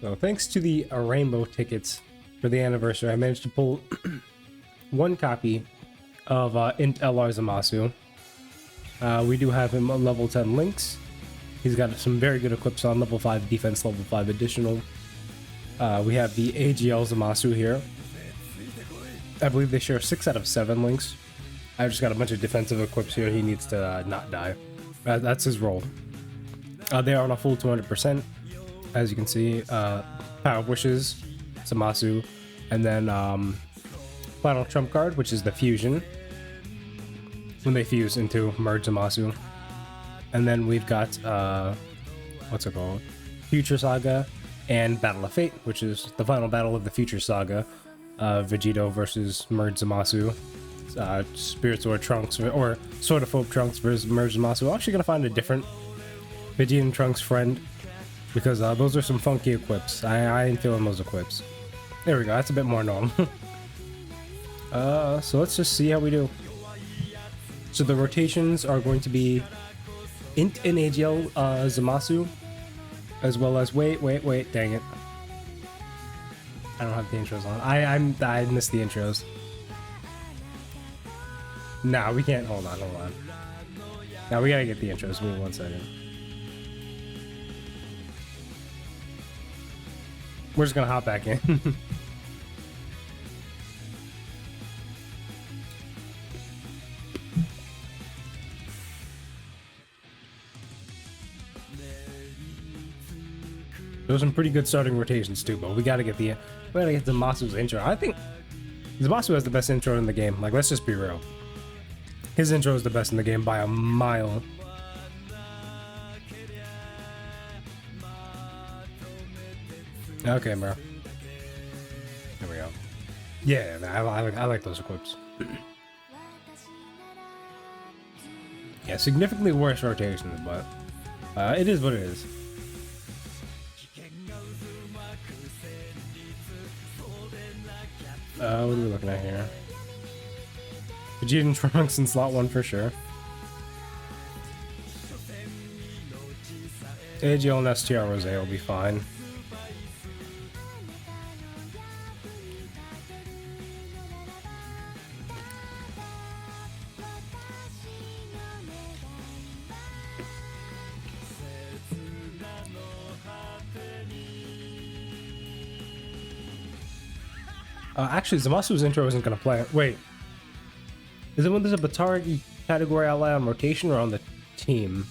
So thanks to the rainbow tickets for the anniversary, I managed to pull one copy of INT LR Zamasu. We do have him on level 10 links. He's got some very good equips on level 5 defense, level 5 additional. We have the AGL Zamasu here. I believe they share 6 out of 7 links. I just got a bunch of defensive equips here. He needs to not die. That's his role. They are on a full 200%. As you can see, Power of Wishes, Zamasu, and then final trump card, which is the fusion, when they fuse into merge Zamasu. And then we've got what's it called, Future Saga and Battle of Fate, which is the final battle of the Future Saga, Vegito versus merge Zamasu, Spirit Sword Trunks or Sword of Hope Trunks versus merge Zamasu. I'm actually gonna find a different Vegeta and Trunks friend, because those are some funky equips. I ain't feeling those equips. There we go, that's a bit more normal. So let's just see how we do. So the rotations are going to be INT and AGL Zamasu, as well as wait, dang it. I don't have the intros on. I missed the intros. Nah, we can't. Hold on. Now we gotta get the intros. Give me 1 second. We're just gonna hop back in. Those are some pretty good starting rotations too, but we gotta get Zamasu's intro. I think Zamasu has the best intro in the game. Like, let's just be real. His intro is the best in the game by a mile. Okay, bro. There we go. Yeah, I like those equips. Yeah, significantly worse rotations, but it is what it is. What are we looking at here? Vegeta and Trunks in slot 1 for sure. AGL and STR Rose will be fine. Actually, Zamasu's intro isn't gonna play. Wait. Is it when there's a Batari category ally on rotation or on the team?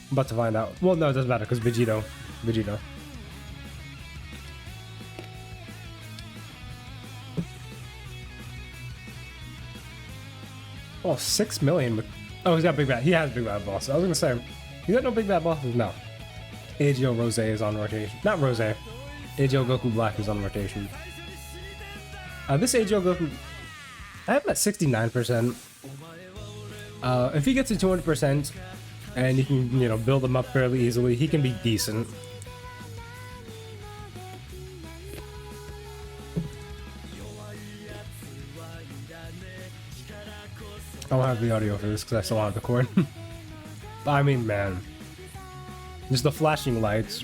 I'm about to find out. Well, no, it doesn't matter because Vegito. Oh, 6 million. Oh, he's got Big Bad. He has Big Bad Boss. I was gonna say, he got no Big Bad Bosses? No. AGL Rose is on rotation. Not Rose. AGL Goku Black is on rotation. This AGL Goku, I have him at 69%. If he gets to 200% and you can, build him up fairly easily, he can be decent. I don't have the audio for this because I still have the cord. I mean, man, just the flashing lights,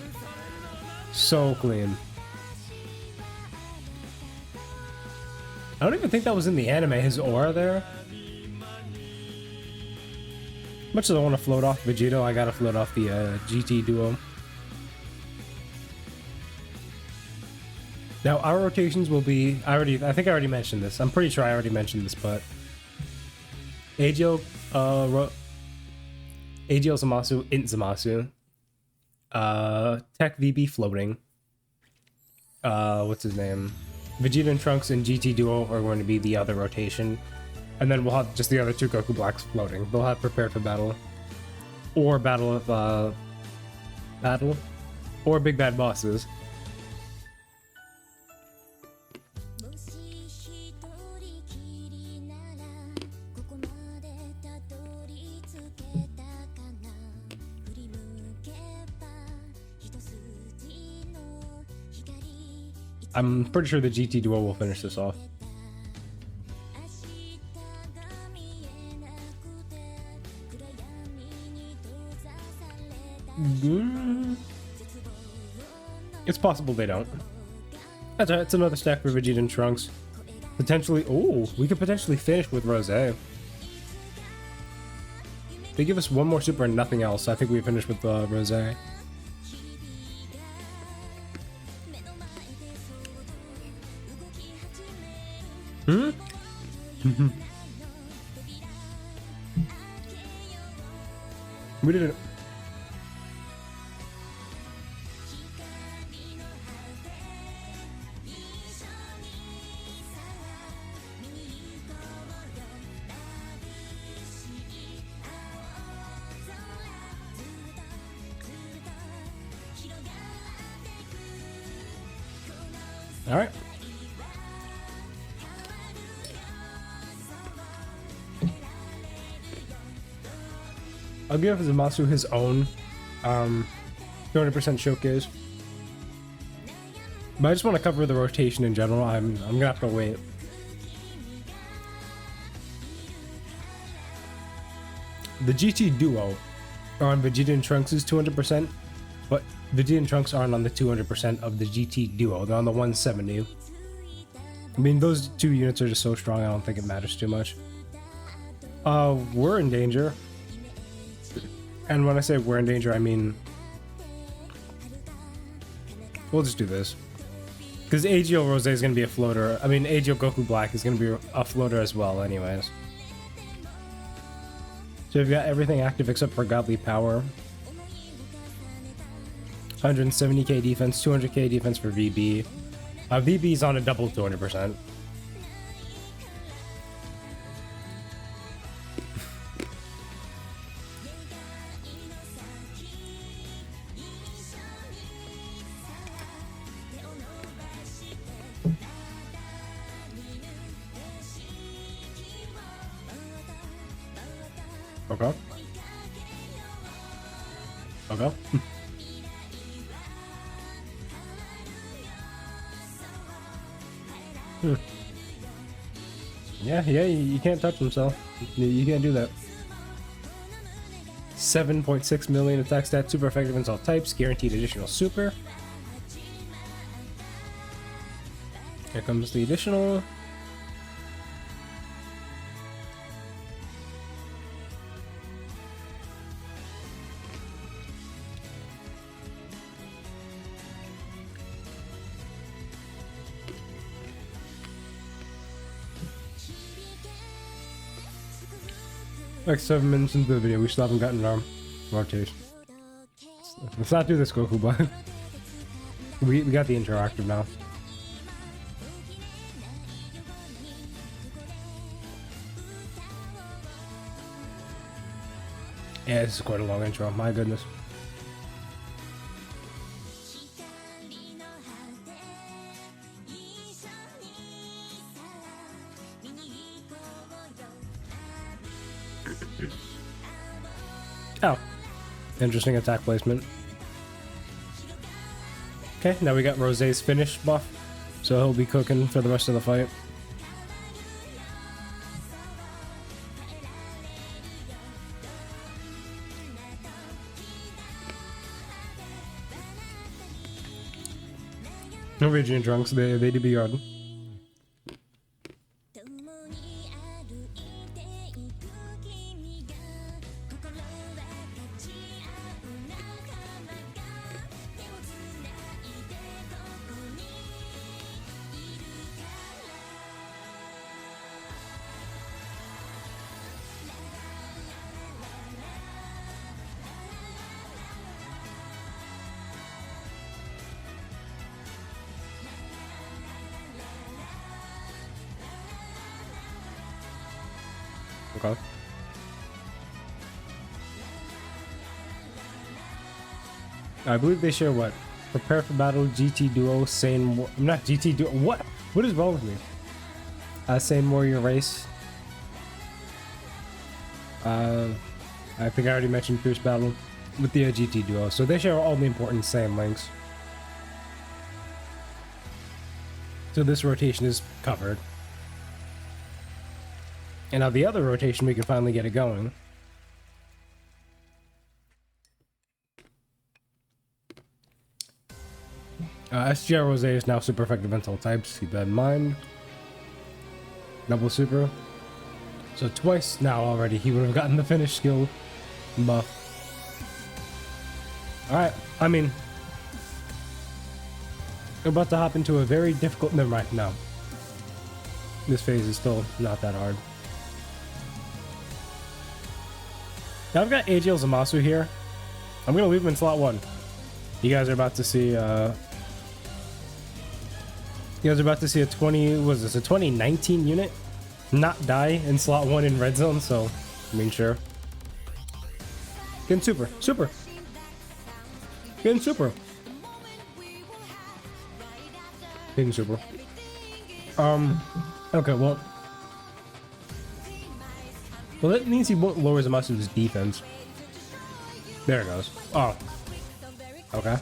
so clean. I don't even think that was in the anime, his aura there. Much as I want to float off Vegito, I gotta float off the GT duo. Now our rotations will be, I think I already mentioned this. I'm pretty sure I already mentioned this, but AGL Zamasu, INT Zamasu, Tech VB floating. What's his name? Vegeta and Trunks and GT Duo are going to be the other rotation. And then we'll have just the other 2 Goku Blacks floating. They'll have prepared for battle. Or battle of, battle? Or Big Bad Bosses. I'm pretty sure the GT Duo will finish this off. It's possible they don't. That's right, it's another stack for Vegeta and Trunks. Potentially, oh, we could potentially finish with Rose. They give us one more super and nothing else. I think we finish with Rose. Hmm? We did it. All right. I'll give Zamasu his own 200% showcase. But I just want to cover the rotation in general. I'm gonna have to wait. The GT Duo on Vegeta and Trunks is 200%, but Vegeta and Trunks aren't on the 200% of the GT Duo. They're on the 170. I mean, those two units are just so strong, I don't think it matters too much. We're in danger. And when I say we're in danger, I mean... we'll just do this. Because AGL Rose is going to be a floater. I mean, AGL Goku Black is going to be a floater as well anyways. So we've got everything active except for Godly Power. 170k defense, 200k defense for VB. VB is on a double 200%. Okay. Okay. Yeah, you can't touch himself. You can't do that. 7.6 million attack stat, super effective against all types, guaranteed additional super. Here comes the additional. Like 7 minutes into the video, we still haven't gotten our rotation. Let's not do this, Goku, but we got the interactive now. Yeah, this is quite a long intro, my goodness. Oh, interesting attack placement. Okay, now we got Rose's finish buff, so he'll be cooking for the rest of the fight. No Vegeta Trunks, they do be garden. Okay. I believe they share what? Prepare for battle, GT Duo, Sane... not GT Duo... What? What is wrong with me? Sane Warrior Race. I think I already mentioned Fierce Battle with the GT Duo. So they share all the important Sane links. So this rotation is covered. And now the other rotation, we can finally get it going. SGR Rose is now super effective against all types. Keep that in mind. Double super. So twice now already he would have gotten the finish skill buff. Alright, I mean, we're about to hop into a very difficult... Never mind, no. This phase is still not that hard. Now I've got AGL Zamasu here. I'm going to leave him in slot 1. You guys are about to see... You guys are about to see a 2019 unit not die in slot 1 in red zone, so I mean, sure. Getting super. Getting super. Okay, well, that means he won't lower Zamasu's defense. There it goes. Oh, okay.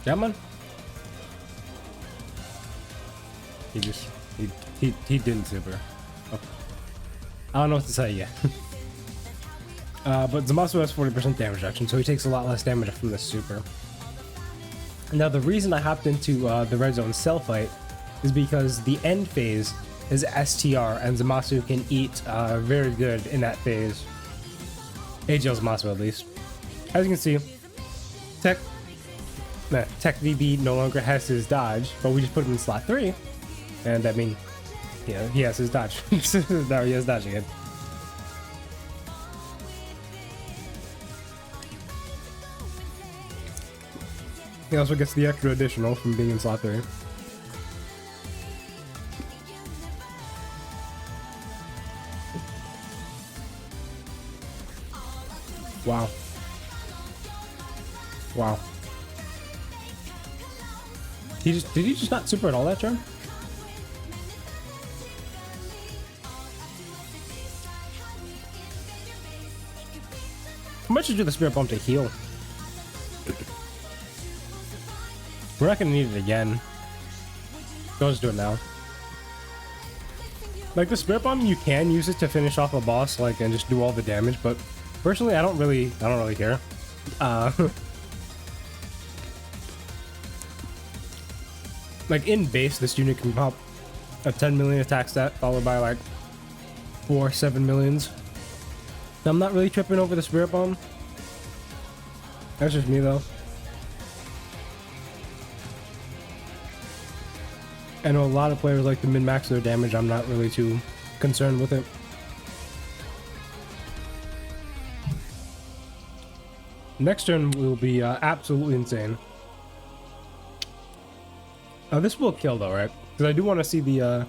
Come on. He didn't super. Oh. I don't know what to say yet. But Zamasu has 40% damage reduction, so he takes a lot less damage from the super. Now the reason I hopped into the red zone cell fight is because the end phase is STR, and Zamasu can eat very good in that phase. AGL Zamasu at least. As you can see, Tech VB no longer has his dodge, but we just put him in slot 3, and I mean, yeah, he has his dodge. Now he has dodge again. He also gets the extra additional from being in slot 3. Wow. Wow. Did he just not super at all that turn? How much did you do the spirit bomb to heal? We're not gonna need it again. Go just do it now. Like the spirit bomb, you can use it to finish off a boss, like, and just do all the damage. But personally, I don't really care. Like in base, this unit can pop a 10 million attack stat followed by like 7 millions. I'm not really tripping over the spirit bomb. That's just me though. I know a lot of players like to min-max their damage. I'm not really too concerned with it. Next turn will be absolutely insane. This will kill though, right? Because I do want to see the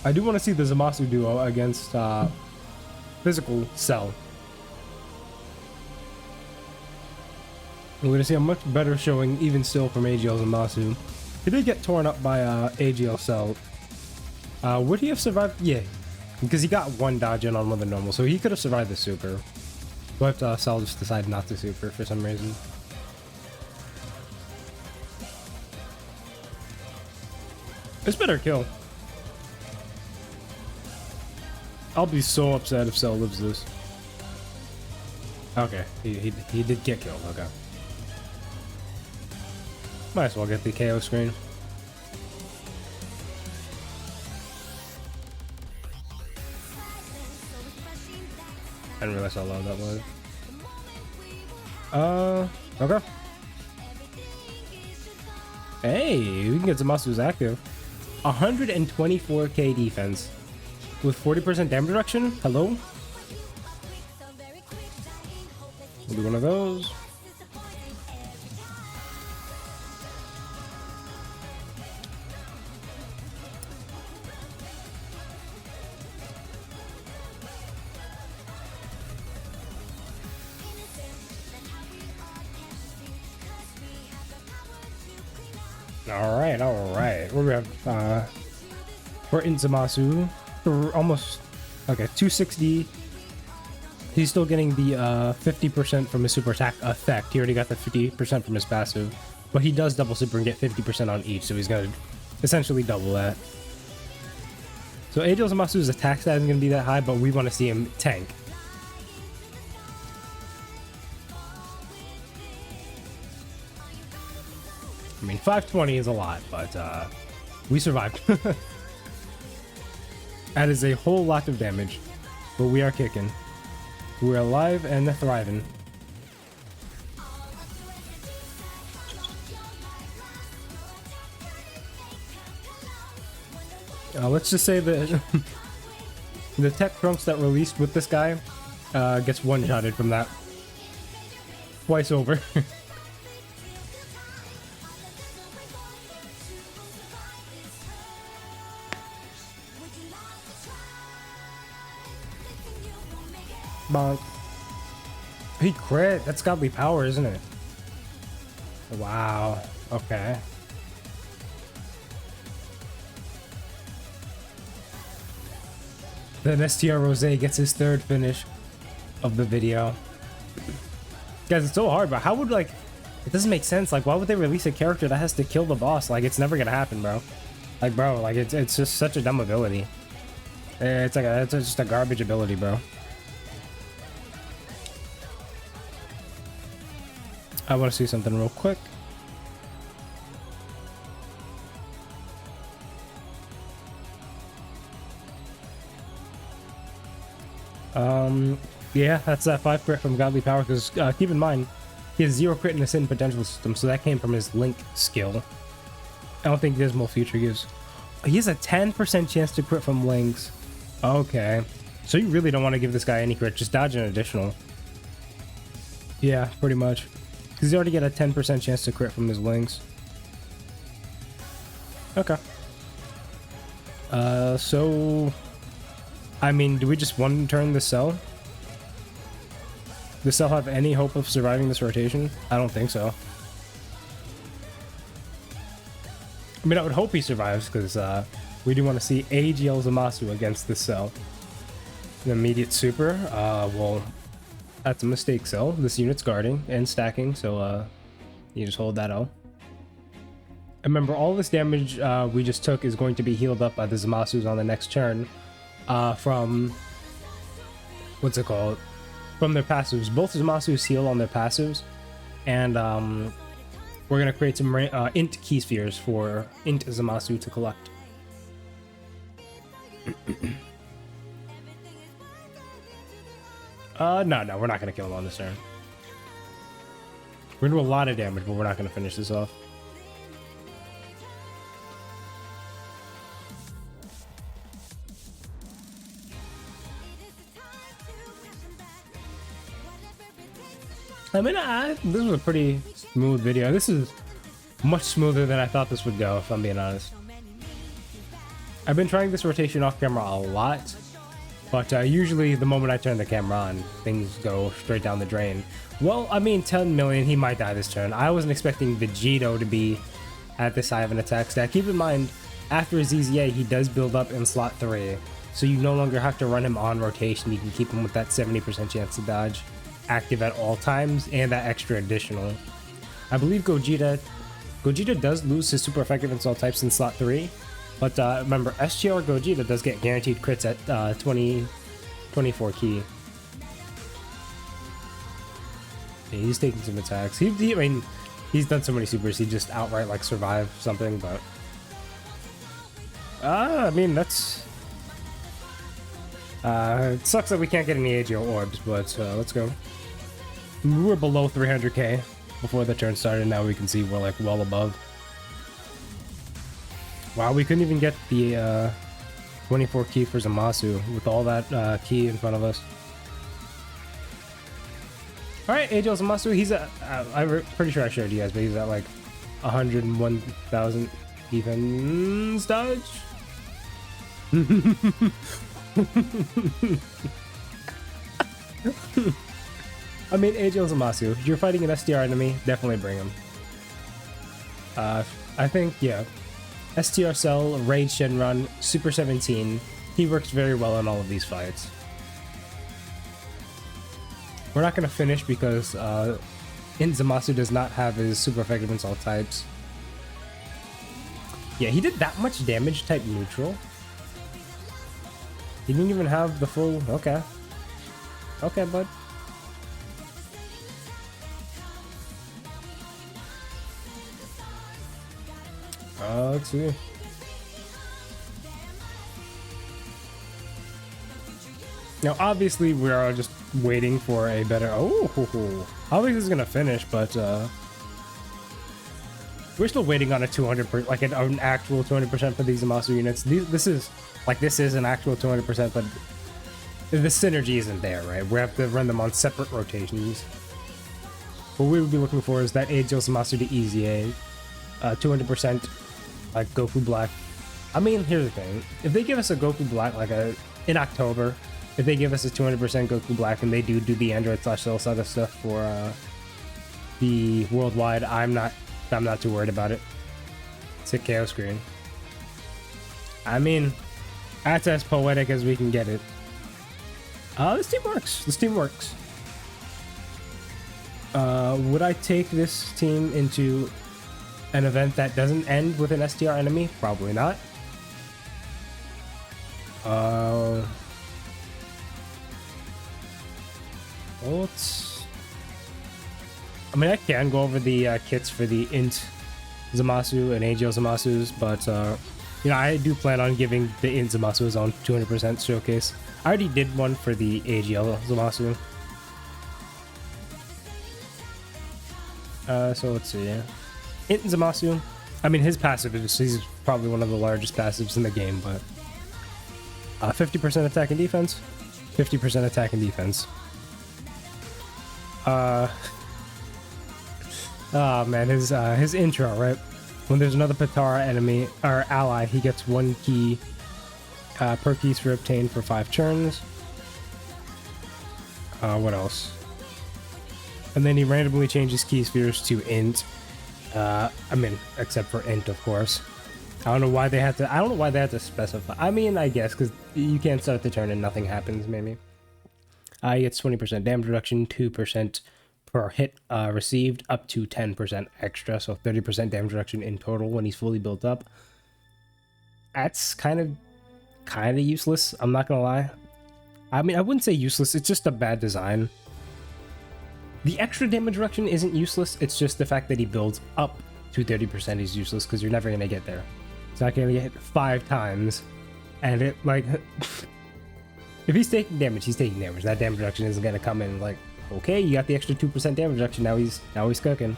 Zamasu duo against physical Cell. We're gonna see a much better showing, even still, from AGL Zamasu. He did get torn up by AGL Cell. Would he have survived? Yeah, because he got one dodge in on one of the normal, so he could have survived the super. But Cell just decided not to super for some reason. This better kill. I'll be so upset if Cell lives this. Okay, he did get killed. Okay. Might as well get the KO screen. I didn't realize how low that was. Okay. Hey, we can get Zamasu's active. 124k defense with 40% damage reduction. Hello? We'll do one of those. All right. We're gonna have for Zamasu almost okay 260. He's still getting the 50% from his super attack effect. He already got the 50% from his passive, but he does double super and get 50% on each, so he's gonna essentially double that. So AGL Zamasu's attack stat isn't going to be that high, but we want to see him tank. I mean, 520 is a lot, but we survived. That is a whole lot of damage, but we are kicking. We're alive and thriving. Let's just say that the tech trunks that released with this guy gets one-shotted from that twice over. Bonk. He crit. That's godly power, isn't it? Wow. Okay. Then STR Rose gets his third finish of the video. Guys, it's so hard, but how would, like, it doesn't make sense. Like, why would they release a character that has to kill the boss? Like, it's never gonna happen, bro. Like, bro, like, it's just such a dumb ability. It's like it's just a garbage ability, bro. I want to see something real quick. Yeah, that's that 5 crit from Godly Power, because keep in mind, he has 0 crit in the Sin Potential System, so that came from his Link skill. I don't think Dismal Future gives. He has a 10% chance to crit from Links. Okay. So you really don't want to give this guy any crit, just dodge an additional. Yeah, pretty much. Because he's already got a 10% chance to crit from his Links. Okay. So... I mean, do we just one-turn the cell? Does Cell have any hope of surviving this rotation? I don't think so. I mean, I would hope he survives, because we do want to see AGL Zamasu against this Cell. An immediate super. Well, that's a mistake, Cell. This unit's guarding and stacking, so you just hold that L. And remember, all this damage we just took is going to be healed up by the Zamasus on the next turn. From what's it called? From their passives. Both Zamasus heal on their passives, and we're gonna create some INT key spheres for INT Zamasu to collect. No, we're not gonna kill him on this turn. We're gonna do a lot of damage, but we're not gonna finish this off. I mean, this was a pretty smooth video. This is much smoother than I thought this would go, if I'm being honest. I've been trying this rotation off camera a lot, but usually the moment I turn the camera on, things go straight down the drain. Well, I mean, 10 million, he might die this turn. I wasn't expecting Vegito to be at this high of an attack stat. Keep in mind, after his EZA, he does build up in slot 3, so you no longer have to run him on rotation. You can keep him with that 70% chance to dodge active at all times, and that extra additional. I believe Gogeta does lose his super effective install types in slot 3, but remember, SGR Gogeta does get guaranteed crits at 24 key. Yeah, he's taking some attacks. I mean, he's done so many supers, he just outright like survive something, but I mean, that's it sucks that we can't get any AGL orbs, but let's go. We were below 300k before the turn started. Now we can see we're like well above. Wow, we couldn't even get the 24 key for Zamasu with all that key in front of us. Alright, AGL Zamasu, he's at, I'm pretty sure I showed you guys, but he's at like 101,000 defense dodge. I mean, AGL Zamasu, if you're fighting an STR enemy, definitely bring him. I think, yeah. STR Cell, Raid Shenron, Super 17, he works very well in all of these fights. We're not going to finish because INT Zamasu does not have his super effective install types. Yeah, he did that much damage type neutral. He didn't even have the full... Okay. Okay, bud. Let's see. Now, obviously, we are just waiting for a better... Oh, I don't think this is gonna finish, but we're still waiting on a 200%, like an actual 200% for these Zamasu units. This is an actual 200%, but the synergy isn't there, right? We have to run them on separate rotations. What we would be looking for is that AGL Zamasu to EZA, 200%, like Goku Black. I mean, here's the thing: if they give us a Goku Black, like in October, if they give us a 200% Goku Black and they do the Android/Cell Saga stuff for the worldwide, I'm not too worried about it. It's a KO screen. I mean, that's as poetic as we can get it. This team works. This team works. Would I take this team into an event that doesn't end with an STR enemy? Probably not. Well, I mean, I can go over the kits for the INT Zamasu and AGL Zamasus, but you know, I do plan on giving the INT Zamasu his own 200% showcase. I already did one for the AGL Zamasu. So let's see. INT Zamasu. I mean, his passive is he's probably one of the largest passives in the game, but 50% attack and defense, 50% attack and defense. Oh man, his intro, right? When there's another Patara enemy or ally, he gets 1 key per key sphere obtained for 5 turns. What else? And then he randomly changes key spheres to INT. I mean, except for INT, of course. I don't know why they had to specify. I mean, I guess because you can't start the turn and nothing happens. Maybe. He gets 20% damage reduction, 2% per hit received, up to 10% extra, so 30% damage reduction in total when he's fully built up. That's kind of useless. I'm not gonna lie. I mean, I wouldn't say useless. It's just a bad design. The extra damage reduction isn't useless. It's just the fact that he builds up to 30% is useless because you're never gonna get there. It's not gonna get hit 5 times, and it like. If he's taking damage, he's taking damage. That damage reduction isn't gonna come in like, okay, you got the extra 2% damage reduction. Now he's cooking.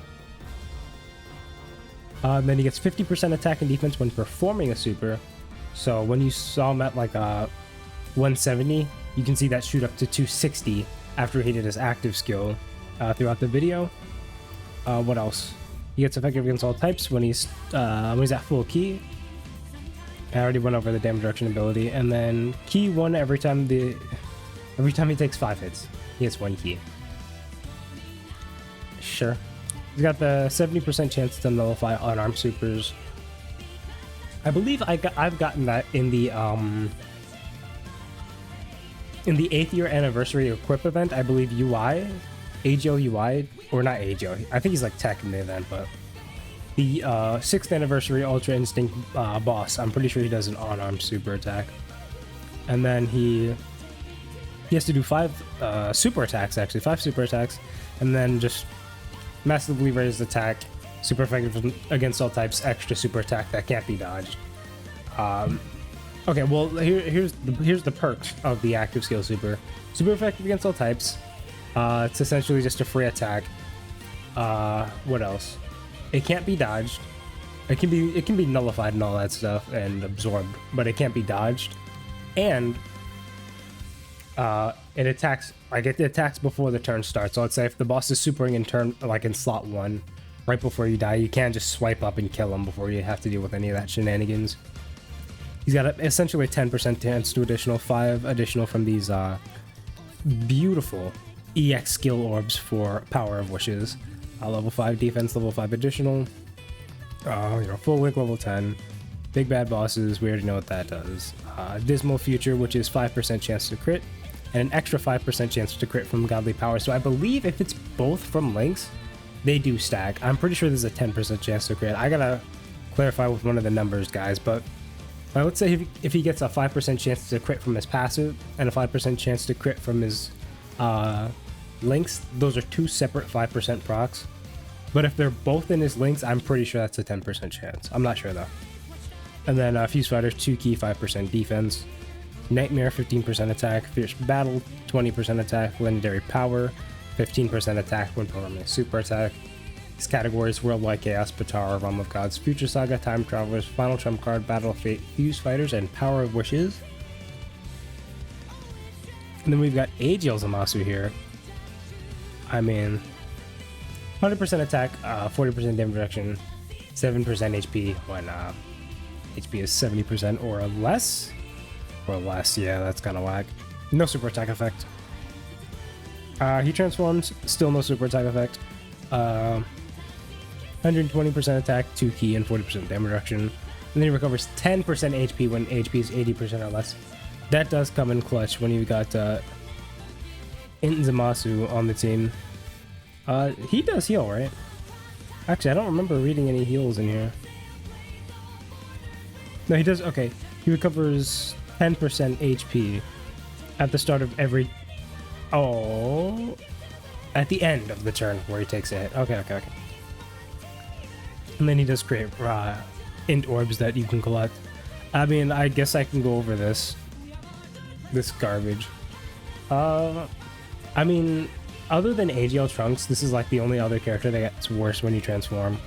Then he gets 50% attack and defense when performing a super. So when you saw him at like 170, you can see that shoot up to 260 after he did his active skill throughout the video. What else? He gets effective against all types when he's at full key. I already went over the damage reduction ability, and then key 1 every time he takes 5 hits, he gets 1 key. Sure. He's got the 70% chance to nullify unarmed supers. I believe I've gotten that in the 8th year anniversary equip event. I believe AGL UI, or not AGL. I think he's like tech in the event, but the 6th anniversary Ultra Instinct boss, I'm pretty sure he does an unarmed super attack. And then he has to do 5 super attacks, actually. 5 super attacks. And then just massively raised attack, super effective against all types, extra super attack that can't be dodged. Okay, well, here's the perks of the active skill super. Super effective against all types. It's essentially just a free attack. What else? It can't be dodged. It can be nullified and all that stuff and absorbed, but it can't be dodged. And it attacks before the turn starts. So let's say if the boss is supering in slot 1, right before you die, you can't just swipe up and kill him before you have to deal with any of that shenanigans. He's got essentially a 10% chance to additional 5 additional from these beautiful EX skill orbs for Power of Wishes. Level 5 defense, level 5 additional. Full link level 10. Big bad bosses, we already know what that does. Dismal Future, which is 5% chance to crit, and an extra 5% chance to crit from Godly Power. So I believe if it's both from links, they do stack. I'm pretty sure there's a 10% chance to crit. I gotta clarify with one of the numbers, guys, but Let's say if he gets a 5% chance to crit from his passive and a 5% chance to crit from his links, those are two separate 5% procs. But if they're both in his links, I'm pretty sure that's a 10% chance. I'm not sure though. And then Fuse Fighters, 2 key, 5% defense. Nightmare, 15% attack. Fierce Battle, 20% attack. Legendary Power, 15% attack when performing a super attack. These categories: Worldwide Chaos, Patara, Realm of Gods, Future Saga, Time Travelers, Final Trump Card, Battle of Fate, Fuse Fighters, and Power of Wishes. And then we've got AGL Zamasu here. I mean, 100% attack, 40% damage reduction, 7% HP when HP is 70% or less. Or less, yeah, that's kind of whack. No super attack effect. He transforms, still no super attack effect. 120% attack, 2 key, and 40% damage reduction. And then he recovers 10% HP when HP is 80% or less. That does come in clutch when you got INT Zamasu on the team. He does heal, right? Actually, I don't remember reading any heals in here. No, he does. Okay, he recovers 10% HP at the start of every... Oh... At the end of the turn where he takes a hit. Okay. And then he does create int orbs that you can collect. I mean, I guess I can go over this garbage. I mean, other than AGL Trunks, this is like the only other character that gets worse when you transform.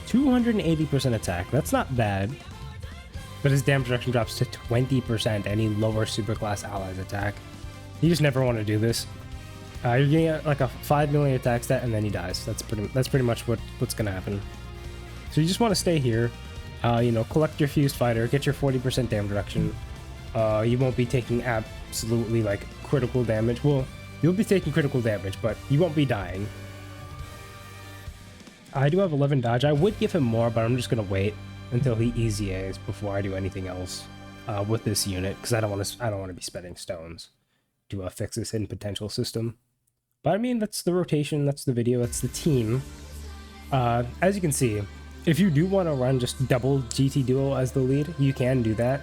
280% attack. That's not bad. But his damage reduction drops to 20% any lower superclass allies attack. You just never want to do this. You're getting like a 5 million attack stat and then he dies. That's pretty much what's gonna happen. So you just want to stay here. You know, collect your Fused Fighter, get your 40% damage reduction. You won't be taking absolutely like critical damage. Well, you'll be taking critical damage, but you won't be dying. I do have 11 dodge. I would give him more, but I'm just gonna wait until he easy A's before I do anything else with this unit, because I don't want to be spending stones to fix this hidden potential system. But I mean, that's the rotation, that's the video, that's the team. As you can see, if you do want to run just double GT Duo as the lead, you can do that.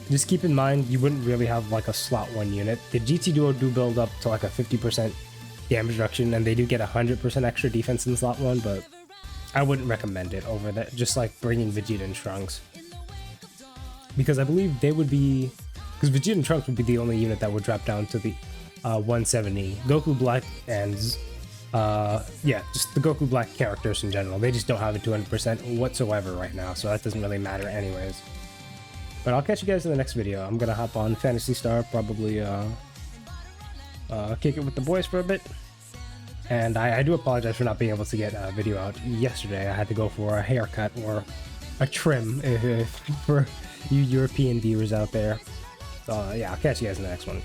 Just keep in mind, you wouldn't really have like a slot 1 unit. The GT Duo do build up to like a 50% damage reduction, and they do get 100% extra defense in slot 1, but I wouldn't recommend it over that, just like bringing Vegeta and Trunks. Because I believe they would be... Because Vegeta and Trunks would be the only unit that would drop down to the 170. Goku Black and... yeah, just the Goku Black characters in general. They just don't have it 200% whatsoever right now, so that doesn't really matter anyways. But I'll catch you guys in the next video. I'm gonna hop on Phantasy Star, probably kick it with the boys for a bit. And I do apologize for not being able to get a video out yesterday. I had to go for a haircut or a trim for you European viewers out there. So yeah, I'll catch you guys in the next one.